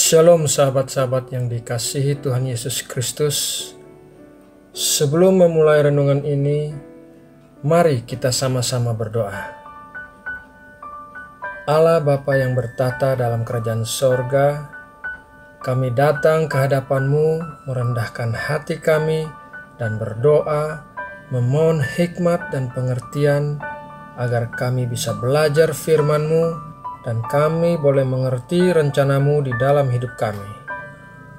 Shalom sahabat-sahabat yang dikasihi Tuhan Yesus Kristus. Sebelum memulai renungan ini, mari kita sama-sama berdoa. Allah Bapa yang bertata dalam kerajaan sorga, kami datang ke hadapan-Mu merendahkan hati kami dan berdoa, memohon hikmat dan pengertian agar kami bisa belajar firman-Mu dan kami boleh mengerti rencana-Mu di dalam hidup kami.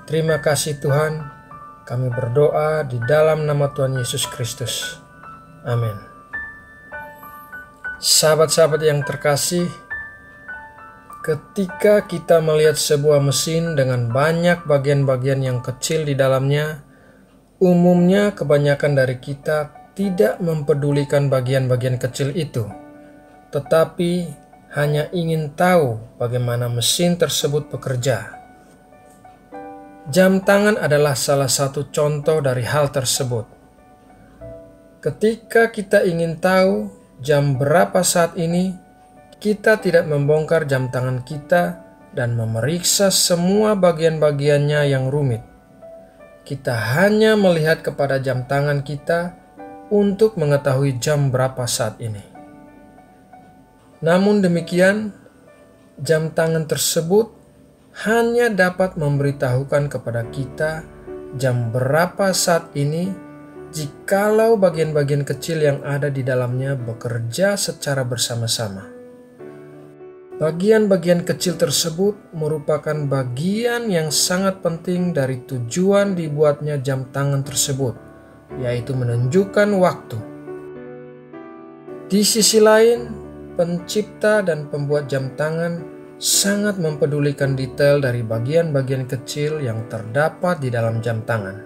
Terima kasih Tuhan, kami berdoa di dalam nama Tuhan Yesus Kristus. Amin. Sahabat-sahabat yang terkasih, ketika kita melihat sebuah mesin dengan banyak bagian-bagian yang kecil di dalamnya, umumnya kebanyakan dari kita tidak mempedulikan bagian-bagian kecil itu, tetapi hanya ingin tahu bagaimana mesin tersebut bekerja. Jam tangan adalah salah satu contoh dari hal tersebut. Ketika kita ingin tahu jam berapa saat ini, kita tidak membongkar jam tangan kita dan memeriksa semua bagian-bagiannya yang rumit. Kita hanya melihat kepada jam tangan kita untuk mengetahui jam berapa saat ini. Namun demikian, jam tangan tersebut hanya dapat memberitahukan kepada kita jam berapa saat ini jikalau bagian-bagian kecil yang ada di dalamnya bekerja secara bersama-sama. Bagian-bagian kecil tersebut merupakan bagian yang sangat penting dari tujuan dibuatnya jam tangan tersebut, yaitu menunjukkan waktu. Di sisi lain, pencipta dan pembuat jam tangan sangat mempedulikan detail dari bagian-bagian kecil yang terdapat di dalam jam tangan.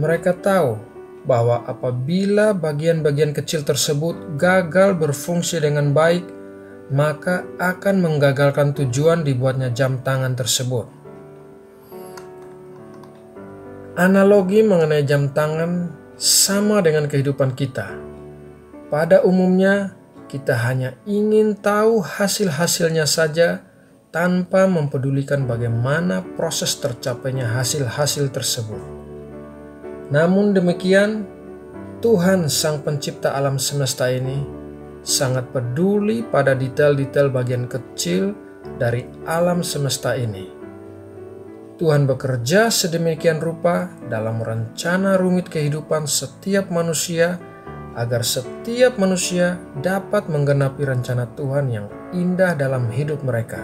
Mereka tahu bahwa apabila bagian-bagian kecil tersebut gagal berfungsi dengan baik, maka akan menggagalkan tujuan dibuatnya jam tangan tersebut. Analogi mengenai jam tangan sama dengan kehidupan kita. Pada umumnya, kita hanya ingin tahu hasil-hasilnya saja tanpa mempedulikan bagaimana proses tercapainya hasil-hasil tersebut. Namun demikian, Tuhan Sang Pencipta alam semesta ini sangat peduli pada detail-detail bagian kecil dari alam semesta ini. Tuhan bekerja sedemikian rupa dalam rencana rumit kehidupan setiap manusia agar setiap manusia dapat menggenapi rencana Tuhan yang indah dalam hidup mereka.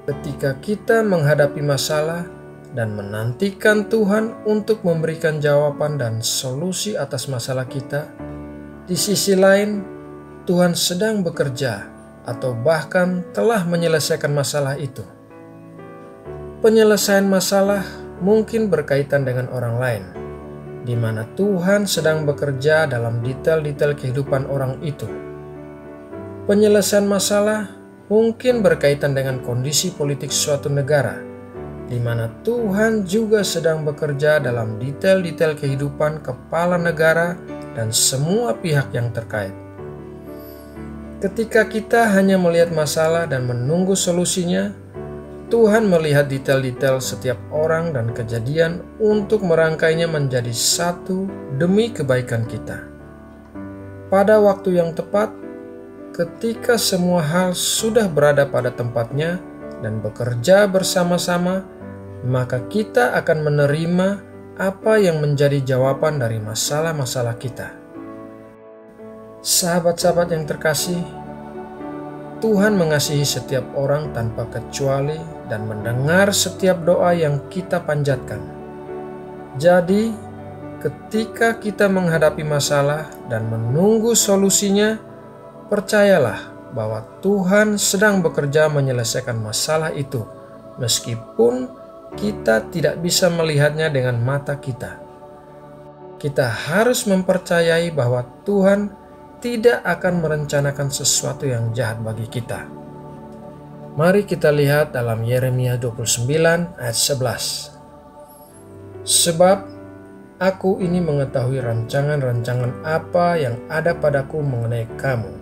Ketika kita menghadapi masalah dan menantikan Tuhan untuk memberikan jawaban dan solusi atas masalah kita, di sisi lain Tuhan sedang bekerja atau bahkan telah menyelesaikan masalah itu. Penyelesaian masalah mungkin berkaitan dengan orang lain, di mana Tuhan sedang bekerja dalam detail-detail kehidupan orang itu. Penyelesaian masalah mungkin berkaitan dengan kondisi politik suatu negara, di mana Tuhan juga sedang bekerja dalam detail-detail kehidupan kepala negara dan semua pihak yang terkait. Ketika kita hanya melihat masalah dan menunggu solusinya, Tuhan melihat detail-detail setiap orang dan kejadian untuk merangkainya menjadi satu demi kebaikan kita. Pada waktu yang tepat, ketika semua hal sudah berada pada tempatnya dan bekerja bersama-sama, maka kita akan menerima apa yang menjadi jawaban dari masalah-masalah kita. Sahabat-sahabat yang terkasih, Tuhan mengasihi setiap orang tanpa kecuali dan mendengar setiap doa yang kita panjatkan. Jadi, ketika kita menghadapi masalah dan menunggu solusinya, percayalah bahwa Tuhan sedang bekerja menyelesaikan masalah itu, meskipun kita tidak bisa melihatnya dengan mata kita. Kita harus mempercayai bahwa Tuhan tidak akan merencanakan sesuatu yang jahat bagi kita. Mari kita lihat dalam Yeremia 29 ayat 11. Sebab aku ini mengetahui rancangan-rancangan apa yang ada padaku mengenai kamu.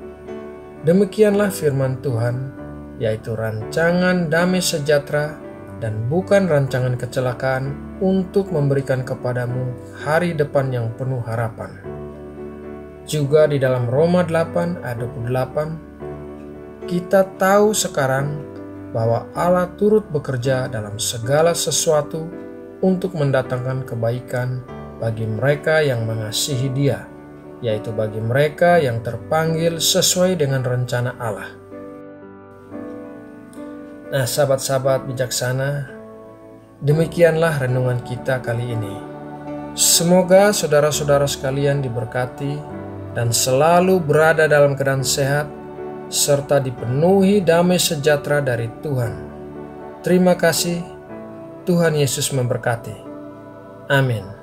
Demikianlah firman Tuhan, yaitu rancangan damai sejahtera dan bukan rancangan kecelakaan untuk memberikan kepadamu hari depan yang penuh harapan. Juga di dalam Roma 8 ayat 28, kita tahu sekarang bahwa Allah turut bekerja dalam segala sesuatu untuk mendatangkan kebaikan bagi mereka yang mengasihi Dia, yaitu bagi mereka yang terpanggil sesuai dengan rencana Allah. Nah, sahabat-sahabat bijaksana, demikianlah renungan kita kali ini. Semoga saudara-saudara sekalian diberkati dan selalu berada dalam keadaan sehat, serta dipenuhi damai sejahtera dari Tuhan. Terima kasih, Tuhan Yesus memberkati. Amin.